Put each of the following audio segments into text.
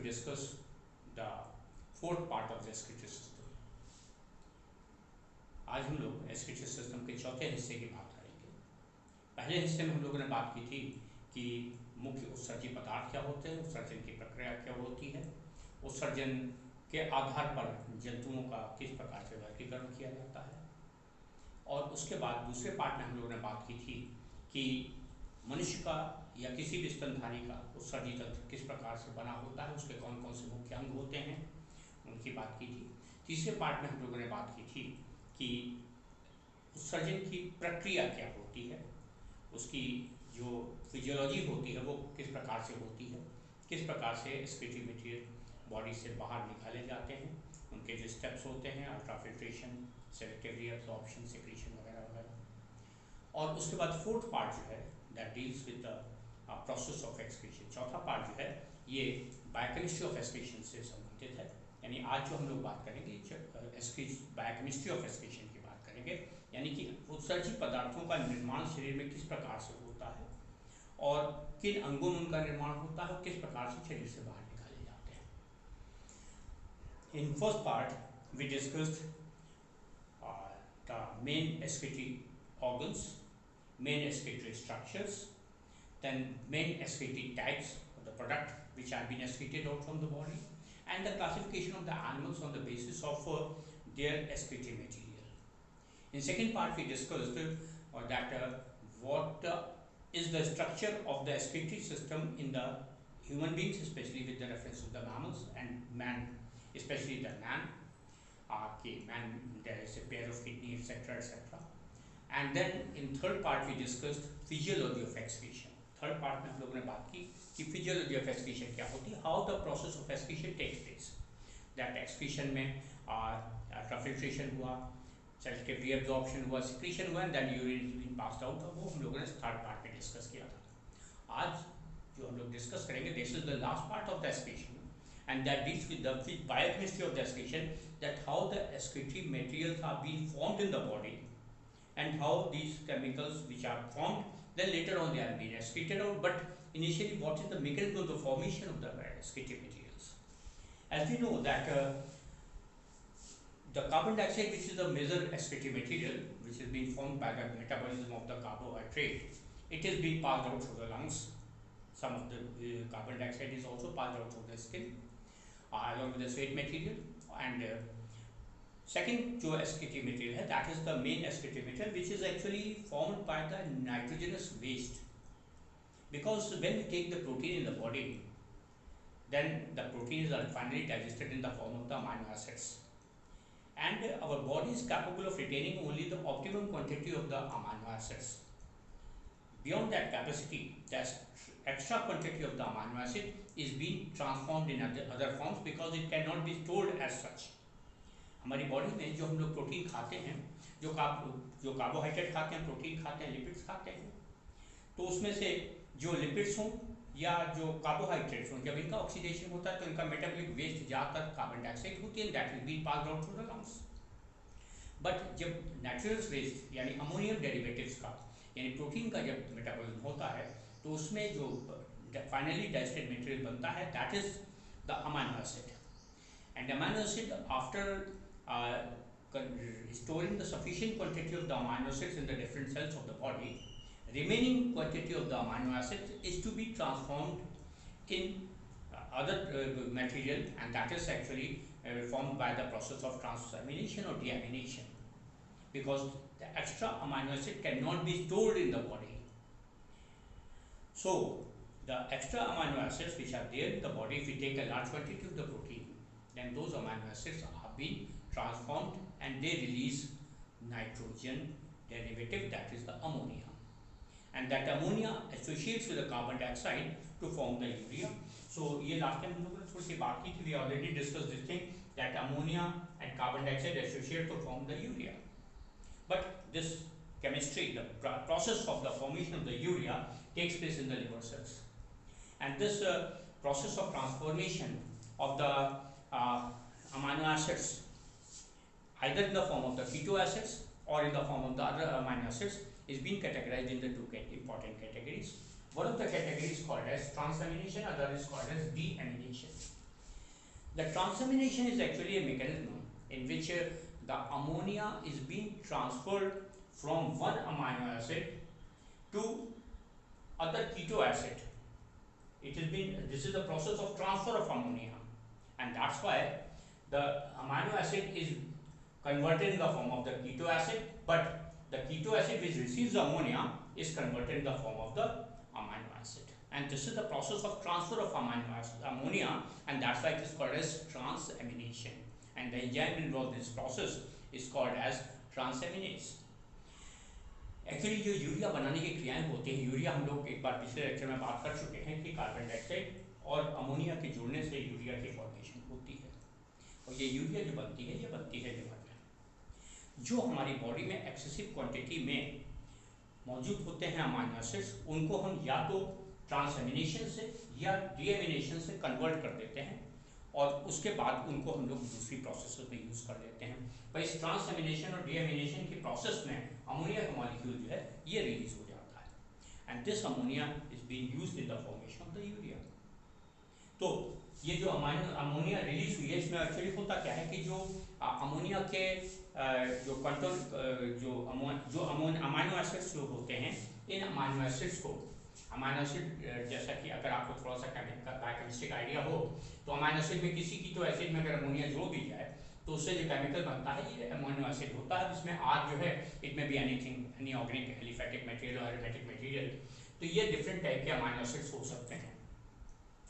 discuss the fourth part of the excretory system. आज हम लोग excretory system के चौथे हिस्से की बात करेंगे। पहले हिस्से में हम लोगों ने बात की थी कि मुख्य उत्सर्जी पदार्थ क्या होते हैं, उत्सर्जन की प्रक्रिया क्या होती है, उत्सर्जन के आधार पर जंतुओं का किस प्रकार से वर्गीकरण किया जाता है, और उसके बाद दूसरे पार्ट में हम लोगों ने बात की थी कि मनुष्य का या किसी भी स्तनधारी का उत्सर्जी तंत्र किस प्रकार से बना होता है, उसके कौन कौन से मुख्य अंग होते हैं, उनकी बात की थी। तीसरे पार्ट में हम लोगों ने बात की थी कि उत्सर्जन की प्रक्रिया क्या होती है, उसकी जो फिजियोलॉजी होती है वो किस प्रकार से होती है, किस प्रकार से एक्सक्रीटरी मटेरियल बॉडी से बाहर निकाले जाते हैं, उनके जो स्टेप्स होते हैं, अल्ट्राफिल्ट्रेशन, सेलेक्टिव रीअब्सॉर्प्शन, सेक्रीशन वगैरह वगैरह। और उसके बाद फोर्थ पार्ट जो है that deals with the process of excretion. चौथा पार्ट जो है ये बायोकेमिस्ट्री ऑफ एक्सक्रीशन से संबंधित है। यानी आज जो हम लोग बात करेंगे बायोकेमिस्ट्री ऑफ एक्सक्रीशन की बात करेंगे, यानी कि उत्सर्जित पदार्थों का निर्माण शरीर में किस प्रकार से होता है और किन अंगों में उनका निर्माण होता है और किस प्रकार से शरीर से बाहर निकाले जाते हैं। In first part we discussed the main excretory organs, main excretory structures, then main excretory types of the product which have been excreted out from the body, and the classification of the animals on the basis of their excretory material. In second part we discussed that what is the structure of the excretory system in the human beings, especially with the reference to the mammals, and man, especially the man. Man, there is a pair of kidney, etc., etc. And then in third part we discussed physiology of excretion. Third part में हम लोगों ने बात की कि physiology of excretion क्या होती है, how the process of excretion takes place. That excretion में ultrafiltration हुआ, selective reabsorption हुआ, secretion हुआ, and then urine is being passed out. वो हम लोगों ने third part में discuss किया था। आज जो हम लोग discuss करेंगे, this is the last part of the excretion, and that deals with the biochemistry of the excretion, that how the excretory materials are being formed in the body and how these chemicals which are formed then later on they are being excreted out, but initially what is the mechanism of the formation of the excretory materials. As we know that the carbon dioxide, which is the major excretory material which is being formed by the metabolism of the carbohydrate, it is being passed out through the lungs. Some of the carbon dioxide is also passed out through the skin along with the sweat material, and second जो excretory material है, that is the main excretory material, which is actually formed by the nitrogenous waste, because when we take the protein in the body, then the proteins are finally digested in the form of the amino acids, and our body is capable of retaining only the optimum quantity of the amino acids. Beyond that capacity, the extra quantity of the amino acid is being transformed in other forms because it cannot be stored as such. हमारी body में जो हम लोग protein खाते हैं, जो carbohydrate खाते हैं, प्रोटीन खाते हैं, लिपिड्स खाते हैं, तो उसमें से जो लिपिड्स हों या जो कार्बोहाइड्रेट्स हों, जब इनका ऑक्सीडेशन होता है तो इनका मेटाबॉलिक वेस्ट ज़्यादातर कार्बन डाइऑक्साइड होती है, that will be passed out through the lungs. But जब नेचुरल वेस्ट यानी अमोनियम डेरिवेटिव्स का यानी प्रोटीन का जब मेटाबॉलिज्म होता है तो उसमें जो फाइनली डाइजेस्टेड मटेरियल बनता है, that is the amino acid, and amino acid after storing the sufficient quantity of the amino acids in the different cells of the body, remaining quantity of the amino acids is to be transformed in other material, and that is actually formed by the process of transamination or deamination, because the extra amino acid cannot be stored in the body. So the extra amino acids which are there in the body, if we take a large quantity of the protein, then those amino acids are being transformed and they release nitrogen derivative, that is the ammonia, and that ammonia associates with the carbon dioxide to form the urea. So ये last time हम लोगों ने थोड़ी सी बात की थी, we already discussed this thing that ammonia and carbon dioxide associate to form the urea, but this chemistry, the process of the formation of the urea takes place in the liver cells, and this process of transformation of the amino acids either in the form of the keto acids or in the form of the other amino acids is being categorized in the two important categories. One of the categories called as transamination, other is called as deamination. The transamination is actually a mechanism in which the ammonia is being transferred from one amino acid to other keto acid. This is the process of transfer of ammonia, and that's why the amino acid is converted in the form of the keto acid, but the keto acid which receives the ammonia is converted in the form of the amino acid. And this is the process of transfer of ammonia, and that's why it is called as transamination. And the enzyme involved in this process is called as transaminase. Actually जो urea बनाने की क्रियाएं होती हैं, urea हम लोग एक बार पिछले लेक्चर में बात कर चुके हैं कि कार्बन डाइऑक्साइड और अमोनिया के जुड़ने से यूरिया की फॉर्मेशन होती है, और ये यूरिया जो बनती है ये बनती है लिवर में। जो हमारी बॉडी में एक्सेसिव क्वांटिटी में मौजूद होते हैं अमाइनो एसिड्स, उनको हम या तो ट्रांसएमिनेशन से या डीएमिनेशन से कन्वर्ट कर देते हैं, और उसके बाद उनको हम लोग दूसरी प्रोसेस में यूज़ कर लेते हैं। पर इस ट्रांसएमिनेशन और डीएमिनेशन की प्रोसेस में अमोनिया का मॉलिक्यूल जो है ये रिलीज हो जाता है, and this ammonia is being used in the formation of the urea. तो ये जो अमोनिया रिलीज हुई है, इसमें एक्चुअली होता क्या है कि जो अमोनिया के जो कंट्रोल जो अमाइनो एसिड्स जो होते हैं, इन अमाइनो एसिड्स को अमाइनो एसिड जैसा कि अगर आपको थोड़ा सा केमिस्ट्रिक आइडिया हो तो अमाइनो एसिड में किसी कीटो एसिड में अगर अमोनिया जोड़ दी जाए तो उससे जो केमिकल बनता है ये अमीनो एसिड होता है, जिसमें आर जो है इट में be anything, any organic aliphatic material और एरोमेटिक मटेरियल। तो ये डिफरेंट टाइप के अमीनो एसिड्स हो सकते हैं,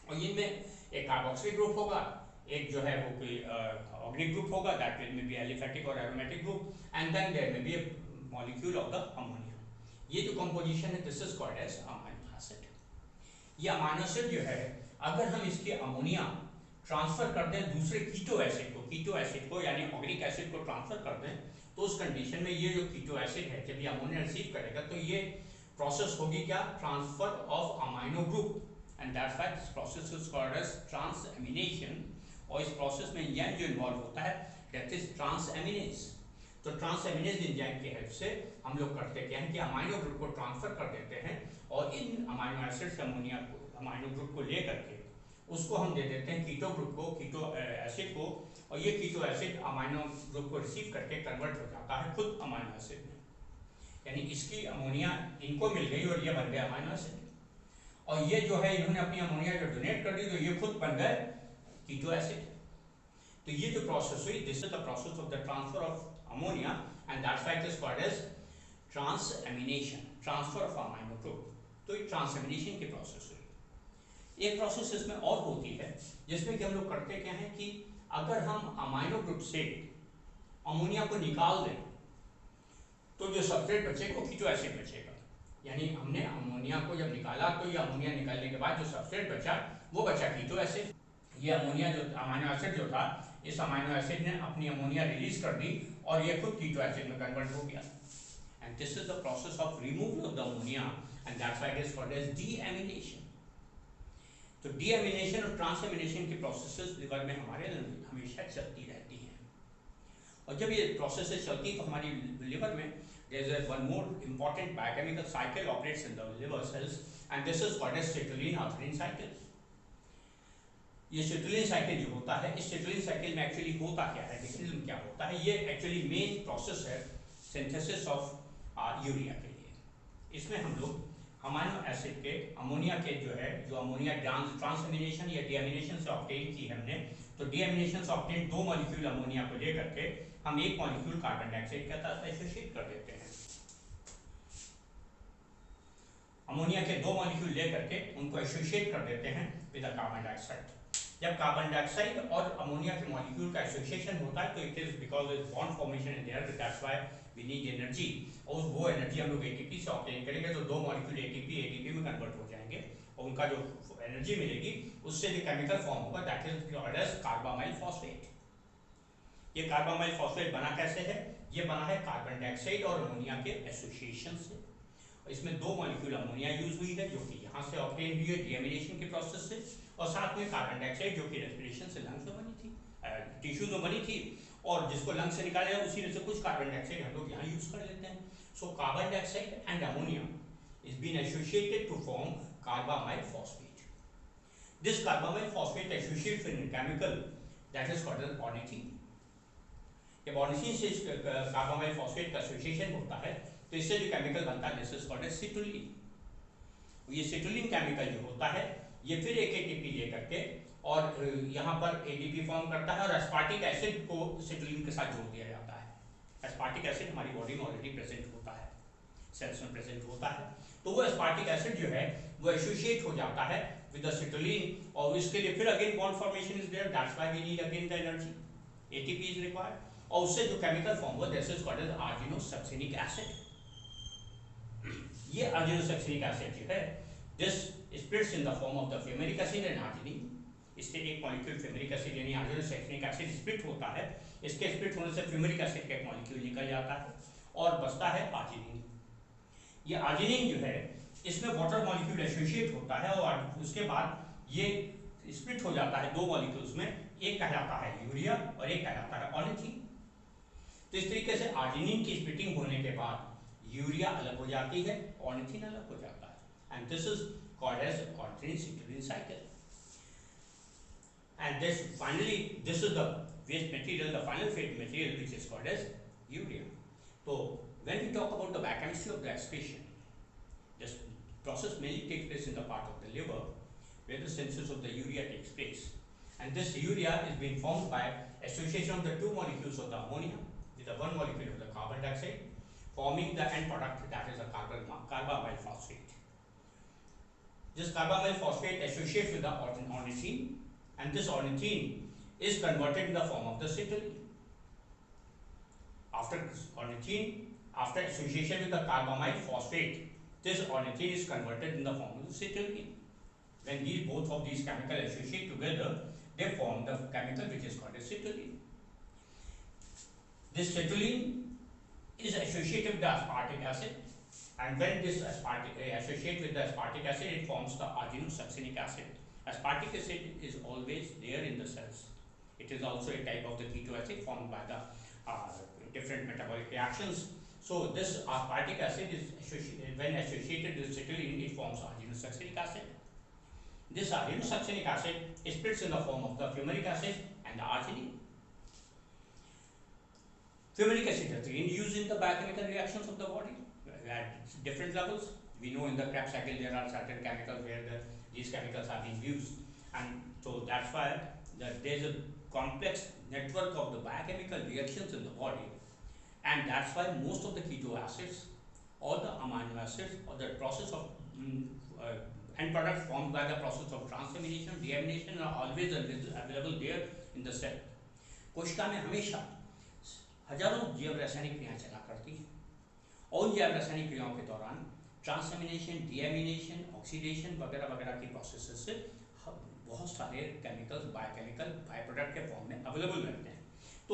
और इनमें एक कार्बोक्सिल ग्रुप होगा, एक जो है वो कोई ऑर्गेनिक ग्रुप होगा, that will may be aliphatic और aromatic group, and then there may be a molecule of the ammonia. ये जो कंपोजिशन है this is called as amino acid. ये अमीनो एसिड जो है अगर हम इसके अमोनिया ट्रांसफर कर दें दूसरे कीटो एसिड को यानी ऑर्गेनिक एसिड को ट्रांसफर कर दें, तो उस कंडीशन में ये जो कीटो एसिड है जब ये अमोनिया रिसीव करेगा तो ये प्रोसेस होगी क्या, transfer of amino group, and that's why this process is called as transamination. और इस प्रोसेस में एंजाइम जो इन्वॉल्व होता है दैट इज ट्रांसएमिनेज। तो ट्रांसएमिनेज एंजाइम की हेल्प से हम लोग करते क्या है कि अमाइनो ग्रुप को ट्रांसफर कर देते हैं, और इन अमाइनो एसिड से अमोनिया को अमाइनो ग्रुप को ले करके उसको हम दे देते हैं कीटो ग्रुप को, कीटो एसिड को, और ये कीटो एसिड अमाइनो ग्रुप को रिसीव करके कन्वर्ट हो जाता है खुद अमाइनो एसिड में, यानी इसकी अमोनिया इनको मिल गई और ये बन गए अमाइनो एसिड, और ये जो है इन्होंने अपनी अमोनिया जो डोनेट कर दी तो ये खुद बन गए कीटो एसिड। तो ये जो प्रोसेस हुई this is the process of the transfer of ammonia, and that's why it is called as transamination, transfer of amino group. तो ये ट्रांसएमिनेशन की प्रोसेस हुई। एक प्रोसेस इसमें और होती है जिसमें कि हम लोग करते क्या है कि अगर हम अमाइनो ग्रुप से अमोनिया को निकाल दें तो जो सबस्ट्रेट बचेगा वो कीटो एसिड बचेगा, यानी हमने अमोनिया को जब निकाला तो ये अमोनिया निकालने के बाद जो सबस्ट्रेट बचा वो बचा कीटो एसिड। ये अमोनिया जो अमाइनो एसिड जो था, इस अमाइनो एसिड ने अपनी अमोनिया रिलीज कर दी और ये खुद कीटो एसिड में कन्वर्ट हो गया, and this is the process of removal of the ammonia, and that's why it is called as deamination. तो डीएमिनेशन और ट्रांसएमिनेशन की प्रोसेसेस लिवर में हमारे हमेशा चलती रहती हैं, और जब ये प्रोसेसेस चलती हैं तो हमारी लिवर में there is one more important biochemical cycle operates in the liver cells, and this is called as citrulline-arginine cycle. ये सिट्रुलिन साइकिल जो होता है, इस सिट्रुलिन साइकिल में एक्चुअली होता क्या है, मैकेनिज्म क्या होता है, ये एक्चुअली मेन प्रोसेस है सिंथेसिस ऑफ यूरिया के लिए। इसमें हम लोग अमाइनो एसिड के अमोनिया के जो है जो अमोनिया ट्रांसएमिनेशन या डीएमिनेशन से ऑब्टेन की हमने, तो डीएमिनेशन से ऑब्टेन दो मॉलिक्यूल अमोनिया को ले करके हम एक मॉलिक्यूल कार्बन डाइऑक्साइड के साथ एसोसिएट कर देते हैं। अमोनिया के दो मॉलिक्यूल ले करके उनको एसोसिएट कर देते हैं विद कार्बन डाइऑक्साइड। जब कार्बन डाइऑक्साइड और अमोनिया के मॉलिक्यूल का एसोसिएशन होता है तो it is because is bond formation in there, that's why we need energy, और वो एनर्जी हम लोग एटीपी से ऑब्टेन करेंगे, तो दो मॉलिक्यूल एटीपी में कन्वर्ट हो जाएंगे, और उनका जो एनर्जी मिलेगी उससे जो केमिकल फॉर्म होगा that is called as carbamyl phosphate. ये कार्बामाइल फॉस्फेट बना कैसे है, ये बना है कार्बन डाइऑक्साइड और अमोनिया के एसोसिएशन से। इसमें दो मॉलिक्यूल अमोनिया यूज हुई है जो कि यहाँ से ऑब्टेन हुई है डीएमिनेशन के प्रोसेस से, और साथ में कार्बन डाइऑक्साइड जो कि रेस्पिरेशन से लंग्स में बनी थी, टिश्यूज में बनी थी, और जिसको लंग से निकाला जाए उसी में से कुछ कार्बन डाइऑक्साइड हम लोग यहाँ यूज कर लेते हैं। So carbon dioxide and ammonia is been associated to form carbamyl phosphate. This carbamyl phosphate associates in chemical that is called as ornithine. जब ornithine से कार्बामाइल फॉस्फेट का एसोसिएशन होता है तो इससे जो केमिकल बनता है दिस इज कॉल्ड एज सिटुलिन। ये सिटुलिन केमिकल जो होता है ये फिर एक एटीपी लेकर के और यहाँ पर एडीपी फॉर्म करता है और एस्पार्टिक एसिड को सिटुलिन के साथ जोड़ दिया जाता है। एस्पार्टिक एसिड हमारी बॉडी में ऑलरेडी प्रेजेंट होता है, सेल्स में प्रेजेंट होता है, तो वो एस्पार्टिक एसिड जो है वो एसोसिएट हो जाता है विद द सिटुलिन और इसके लिए फिर again bond formation is there, that's why we need again the energy, ATP is required और उससे जो केमिकल फॉर्म हुआ this is called as argininosuccinic acid. ये आर्जिनोसक्सिनिक एसिड जो है this splits in the form of the fumaric acid and arginine। इससे एक molecule fumaric acid यानी आर्जिनोसक्सिनिक एसिड स्प्लिट होता है, इसके स्प्लिट होने से फ्यूमेरिक एसिड का एक मॉलिक्यूल निकल जाता है और बचता है आर्जिनिन। ये आर्जिनिन जो है इसमें वाटर मॉलिक्यूल एसोसिएट होता है और उसके बाद ये स्प्लिट हो जाता है दो मॉलिक्यूल्स में, एक कहलाता है यूरिया और एक कहलाता है ऑर्निथीन। तो इस तरीके से आर्जिनिन की स्प्लिटिंग होने के बाद यूरिया अलग हो जाती है, ऑर्निथीन अलग हो जाता है and this is called as ornithine citrulline cycle, and this finally this is the waste material, the final fate material which is called as urea. So when we talk about the biochemistry of the excretion, this process mainly takes place in the part of the liver where the synthesis of the urea takes place, and this urea is being formed by association of the two molecules of the ammonia with the one molecule of the carbon dioxide forming the end product that is a carbamyl phosphate. This carbamyl phosphate associates with the ornithine and this ornithine is converted in the form of the citrulline. After ornithine, after association with the carbamyl phosphate, this ornithine is converted in the form of the citrulline. When these both of these chemicals associate together, they form the chemical which is called as citrulline. This citrulline is associated with the aspartic acid. And when this associates with the aspartic acid, it forms the arginosuccinic acid. Aspartic acid is always there in the cells. It is also a type of the keto acid formed by the different metabolic reactions. So this aspartic acid is when associated with citrulline, it forms arginosuccinic acid. This arginosuccinic acid splits in the form of the fumaric acid and the arginine. Fumaric acid is again used in the biochemical reactions of the body at different levels. We know in the Krebs cycle there are certain chemicals where these chemicals are being used, and so that's why there is a complex network of the biochemical reactions in the body, and that's why most of the keto acids or the amino acids or the process of end products formed by the process of transamination, deamination are always available there in the cell. कोशिका में हमेशा हजारों जैव रासायनिक क्रियाएं चला करती हैं और जैव रासायनिक क्रियाओं के दौरान ट्रांसएमिनेशन, डीएमिनेशन, ऑक्सीडेशन वगैरह वगैरह की प्रोसेसेस से बहुत सारे केमिकल्स बायोकेमिकल बाय प्रोडक्ट के फॉर्म में अवेलेबल रहते हैं। तो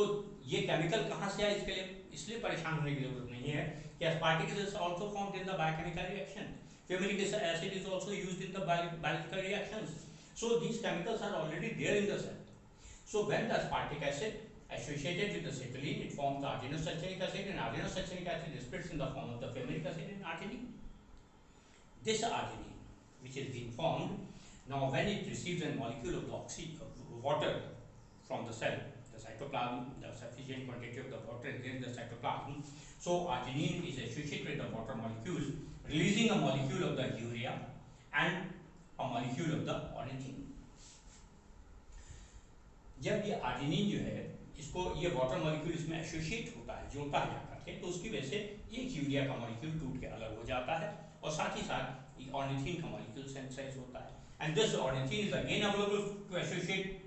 ये केमिकल कहाँ से आए इसके लिए इसलिए परेशान होने की जरूरत नहीं है कि aspartic is also formed in the biochemical reaction. Fumaric acid is also used in the biological reactions. So these chemicals are already there in the cell. So when the aspartic acid associated with the citrulline, it forms the arginosuccinic acid, and arginosuccinic acid splits in the form of the fumaric acid and arginine. This arginine, which is being formed, now when it receives a molecule of the water from the cell, the cytoplasm, the sufficient quantity of the water is in the cytoplasm, so arginine is associated with the water molecule, releasing a molecule of the urea and a molecule of the ornithine. जब ये arginine जो है इसको ये water molecule इसमें associate होता है, जुड़ता है जाकर के, तो उसकी वजह से एक यूरिया का मॉलिक्यूल टूट के अलग हो जाता है और साथ ही साथ ऑर्निथीन का मॉलिक्यूल सिंथेसाइज होता है, and this ornithine is again available to associate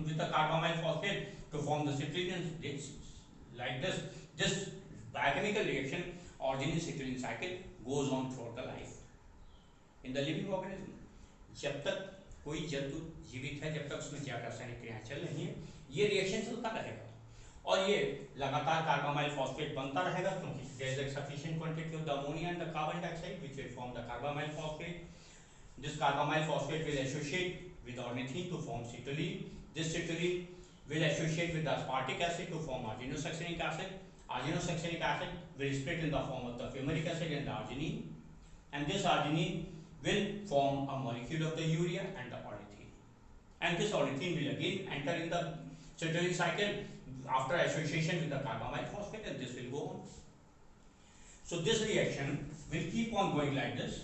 with the carbamyl phosphate to form the citrulline. Like this biochemical reaction, arginine citrulline cycle goes on throughout the life in the living organism. जब तक कोई जंतु जीवित है, जब तक उसमें जैव रासायनिक क्रियाएं चल रही हैं, ये रिएक्शन चलता रहेगा और ये लगातार कार्बामाइल फॉस्फेट बनता रहेगा क्योंकि there is a sufficient quantity of the ammonia and the carbon dioxide which will form the carbamyl phosphate. This carbamyl phosphate will associate with ornithine to form citrulline. This citrulline will associate with the aspartic acid to form arginosuccinic acid. Arginosuccinic acid will split in the form of the fumaric acid and the arginine, and this arginine will form a molecule of the urea and the ornithine, and this ornithine will again enter in the So during cycle, after association with the carbamyl phosphate, and this will go on. So this reaction will keep on going like this.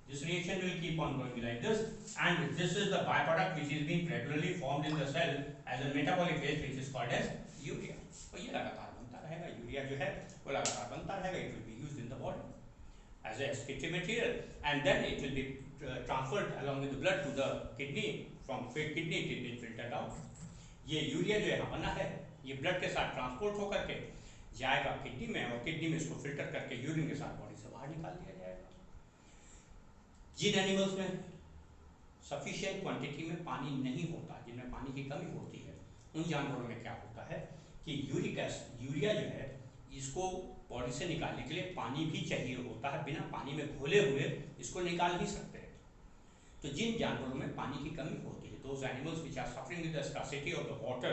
This reaction will keep on going like this, and this is the byproduct which is being gradually formed in the cell as a metabolic phase, which is called as urea. तो ये लगातार बनता रहेगा, urea जो है वो लगातार बनता रहेगा. It will be used in the body as a excretive material, and then it will be transferred along with the blood to the kidney. From kidney it will be filtered out. ये urea जो यहाँ बना है, ये blood के साथ transport होकर के जाएगा किडनी में, और किडनी में इसको फिल्टर करके यूरिन के साथ बॉडी से बाहर निकाल दिया जाएगा. जिन एनिमल्स में सफिशिएंट क्वांटिटी में पानी नहीं होता, जिनमें पानी की कमी होती है, उन जानवरों में क्या होता है कि यूरिया जो है इसको बॉडी से निकालने के लिए पानी भी चाहिए होता है. बिना पानी में घोले हुए इसको निकाल नहीं सकते. तो जिन जानवरों में पानी की कमी होती है, those animals which are suffering with the scarcity of the water,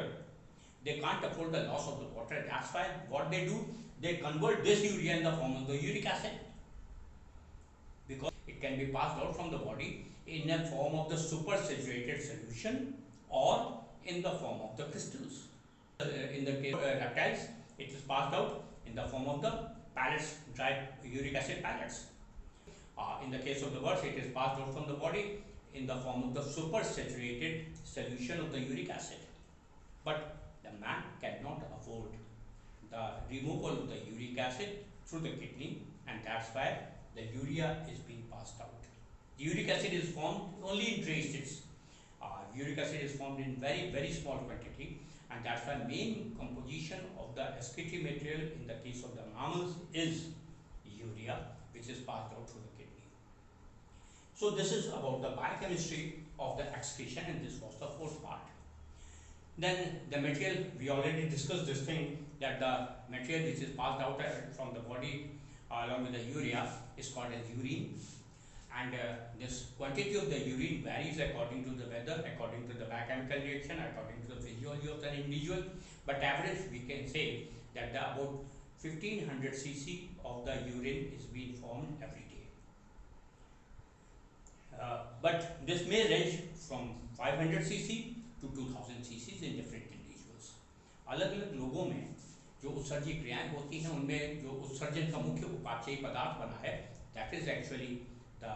they can't afford the loss of the water. That's why what they do, they convert this urea in the form of the uric acid, because it can be passed out from the body in a form of the supersaturated solution or in the form of the crystals. In the case of reptiles, it is passed out in the form of the pellets, dry uric acid pellets. In the case of the birds, it is passed out from the body in the form of the supersaturated solution of the uric acid. But the man cannot afford the removal of the uric acid through the kidney, and that's why the urea is being passed out. The uric acid is formed only in trace states. Uric acid is formed in very small quantity, and that's why main composition of the excretive material in the case of the mammals is urea, which is passed out through the kidney. So this is about the biochemistry of the excretion, and this was the fourth part. Then the material, we already discussed this thing, that the material which is passed out from the body along with the urea is called as urine, and this quantity of the urine varies according to the weather, according to the biochemical reaction, according to the physiology of the individual, but average we can say that about 1500 cc of the urine is being formed every day. But this may range from 500 cc to 2000 cc in different individuals. अलग अलग लोगों में जो उत्सर्जी क्रियाएं होती हैं, उनमें जो उत्सर्जन का मुख्य उपापचयी पदार्थ बना है, that is actually the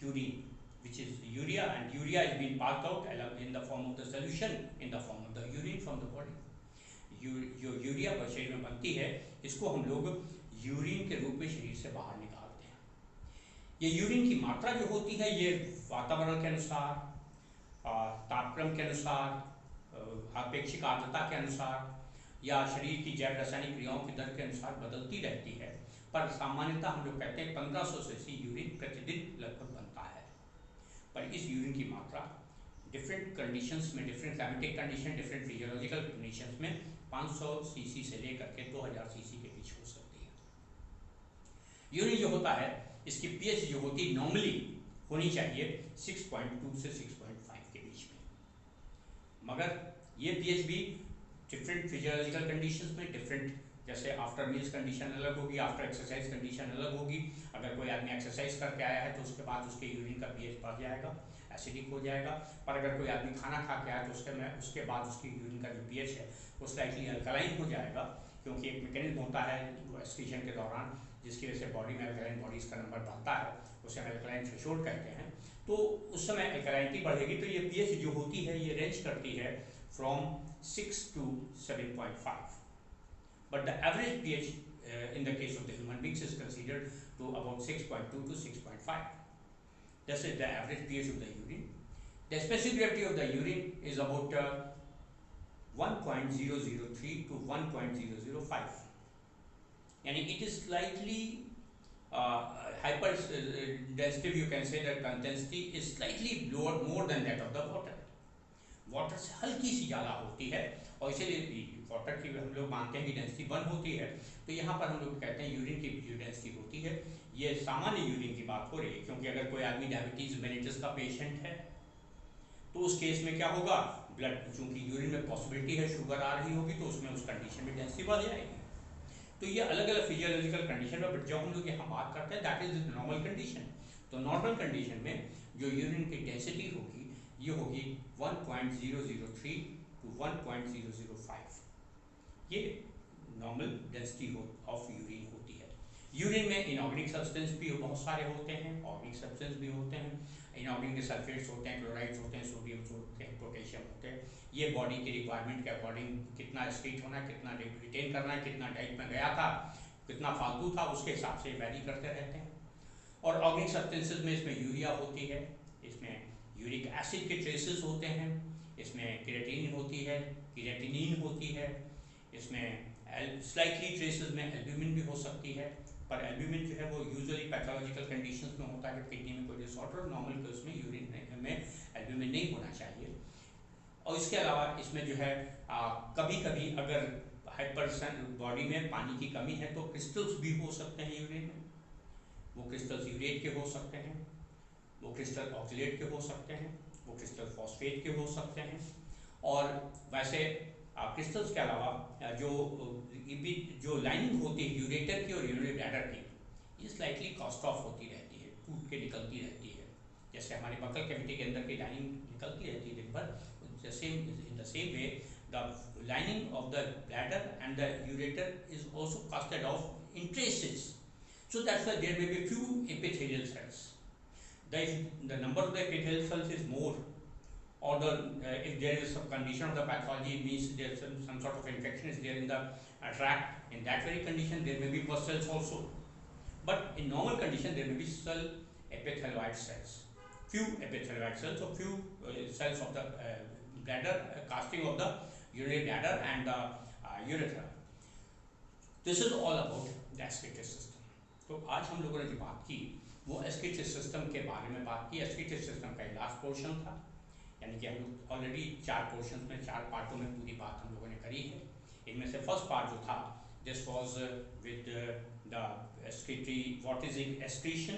urine, which is urea, and urea is being passed out in the form of the solution in the form of the urine from the body. जो यूरिया शरीर में बनती है, इसको हम लोग यूरिन के रूप में शरीर से बाहर निकालते हैं. ये यूरिन की मात्रा जो होती है, ये वातावरण के अनुसार, तापक्रम के अनुसार, आपेक्षिक आर्द्रता के अनुसार, या शरीर की जैव रासायनिक क्रियाओं की दर के अनुसार बदलती रहती है, पर सामान्यतः हम लोग कहते हैं 1500 सीसी यूरिन प्रतिदिन लगभग बनता है. पर इस यूरिन की मात्रा डिफरेंट कंडीशंस में, different climatic condition, different physiological conditions में 500 सीसी से लेकर के 2000 सीसी के बीच हो सकती है. यूरिन जो होता है, इसकी पीएच जो होती है नॉर्मली होनी चाहिए 6.2 से 6.5 के बीच में, मगर ये पीएच भी डिफरेंट फिजियोलॉजिकल कंडीशंस में डिफरेंट, जैसे आफ्टर मील्स कंडीशन अलग होगी, आफ्टर एक्सरसाइज कंडीशन अलग होगी. अगर कोई आदमी एक्सरसाइज करके आया है तो उसके बाद उसके यूरिन का पीएच बढ़ जाएगा, एसिडिक हो जाएगा. पर अगर कोई आदमी खाना खा के आया तो उसके बाद उसकी यूरिन का जो पीएच है वो स्लाइटली अल्कलाइन हो जाएगा, क्योंकि एक मैकेनिज्म होता है एक्सक्रीशन के दौरान जिसकी वजह से बॉडी में अल्कलाइन बॉडीज का नंबर बढ़ता है, उसे हम अल्कलाइन थ्रेशोल्ड कहते हैं. तो उस समय अल्कलाइनिटी बढ़ेगी, तो ये पीएच जो होती है ये रेंज करती है from 6 to 7.5. But the average pH in the case of the human beings is considered to about 6.2 to 6.5. This is the average pH of the urine. The specific gravity of the urine is about 1.003 to 1.005. And it is slightly hyper density, you can say that density is slightly lower, more than that of the water. Water से हल्की सी ज़्यादा होती है, और इसीलिए water की हम लोग मानते हैं कि डेंसिटी 1 होती है. तो यहाँ पर हम लोग कहते हैं यूरिन की जो डेंसिटी होती है, ये सामान्य यूरिन की बात हो रही है, क्योंकि अगर कोई आदमी डायबिटीज़ मेलिटस का पेशेंट है तो उस केस में क्या होगा, ब्लड, चूँकि यूरिन में पॉसिबिलिटी है शुगर आ रही होगी, तो उसमें उस कंडीशन में डेंसिटी बढ़ जाएगी. तो ये अलग अलग फिजियोलॉजिकल कंडीशन में, बट जब हम लोग यहाँ बात करते हैं दैट इज नॉर्मल कंडीशन. तो नॉर्मल कंडीशन में जो यूरिन की डेंसिटी होगी ये होगी 1.003 to 1.005। ये नॉर्मल डेंसिटी ऑफ यूरिन होती है। यूरिन में इनऑर्गेनिक सब्सटेंस भी बहुत सारे होते हैं, ऑर्गेनिक सब्सटेंस भी होते हैं। इनऑर्गेनिक सल्फेट्स होते हैं, क्लोराइड्स होते हैं, सोडियम होते हैं, पोटेशियम होते हैं। ये बॉडी की रिक्वायरमेंट के अकॉर्डिंग कितना स्ट्रीट होना है, कितना रिटेन करना है, कितना डाइट में गया था, कितना फालतू था, उसके हिसाब से वैरी करते रहते हैं। और ऑर्गेनिक सब्सटेंसेस में इसमें यूरिया होती है, इसमें यूरिक एसिड के ट्रेसेस होते हैं, इसमें क्रिएटिनिन होती है, क्रिएटिनिन होती है, इसमें स्लाइटली ट्रेसेस में एल्ब्यूमिन भी हो सकती है। पर एल्ब्यूमिन जो है वो यूजुअली पैथोलॉजिकल कंडीशंस में होता है, किडनी में कोई डिसऑर्डर, नॉर्मल केस में यूरिन में एल्ब्यूमिन नहीं होना चाहिए। और इसके अलावा इसमें जो है कभी कभी अगर हाइपर बॉडी में पानी की कमी है तो क्रिस्टल्स भी हो सकते हैं यूरिन में। वो क्रिस्टल्स यूरेट के हो सकते हैं, वो क्रिस्टल ऑक्सीलेट के हो सकते हैं, वो क्रिस्टल फॉस्फेट के हो सकते हैं। और वैसे क्रिस्टल्स के अलावा जो लाइनिंग होती है यूरेटर की और यूरिनरी ब्लैडर की, ये स्लाइटली कास्ट ऑफ होती रहती है, टूट के निकलती रहती है। जैसे हमारे बकल कैविटी के अंदर की लाइनिंग निकलती रहती है दिन भर, in the same way the lining of the bladder and the ureter is also casted off in traces. So that's why there may be few epithelial cells. The number of the epithelial cells is more, or if there is some condition of the pathology, it means there is some sort of infection is there in the tract. In that very condition, there may be pus cells also. But in normal condition, there may be cell epithelioid cells. Few epithelioid cells, or few cells of the bladder, casting of the urinary bladder and the urethra. This is all about the excretory system. तो आज हम लोगों ने जो बात की वो excretory system के बारे में बात की। excretory system का लास्ट पोर्शन था, यानी कि हम लोग ऑलरेडी 4 पोर्शन में 4 पार्टों में पूरी बात हम लोगों ने करी है। इनमें से फर्स्ट पार्ट जो था, this was with the excretory, what is excretion,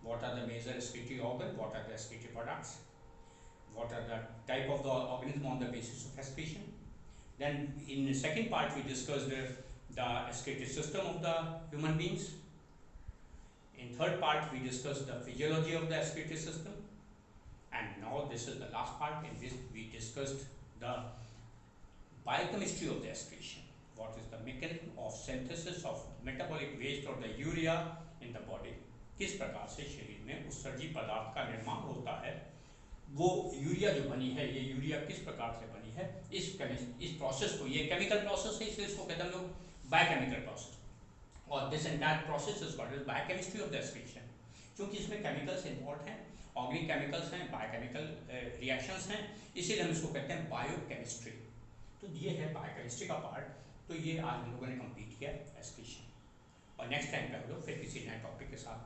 what are the major excretory organ, what are the excretory products, what are the type of the organism on the basis of excretion. Then in the second part we discussed the excretory system of the human beings. In third part we discussed the physiology of the excretory system, and now this is the last part in which we discussed the biochemistry of the excretion. What is the mechanism of synthesis of metabolic waste or the urea in the body. किस प्रकार से शरीर में उत्सर्जी पदार्थ का निर्माण होता है, वो यूरिया जो बनी है, ये यूरिया किस प्रकार से बनी है, इस प्रोसेस को, ये केमिकल प्रोसेस है इसलिए इसको कहते हैं हम लोग बायोकेमिकल प्रोसेस, और this entire process is called biochemistry of the excretion. क्योंकि इसमें केमिकल्स इन्वॉल्व हैं, ऑर्गेनिक केमिकल्स हैं, बायोकेमिकल रिएक्शंस हैं, इसीलिए हम इसको कहते हैं बायोकेमिस्ट्री। तो ये है बायोकेमिस्ट्री का पार्ट। तो ये आज हम लोगों ने कंप्लीट किया एक्सक्रीशन, और नेक्स्ट टाइम पे हम लोग फिर किसी नए टॉपिक के साथ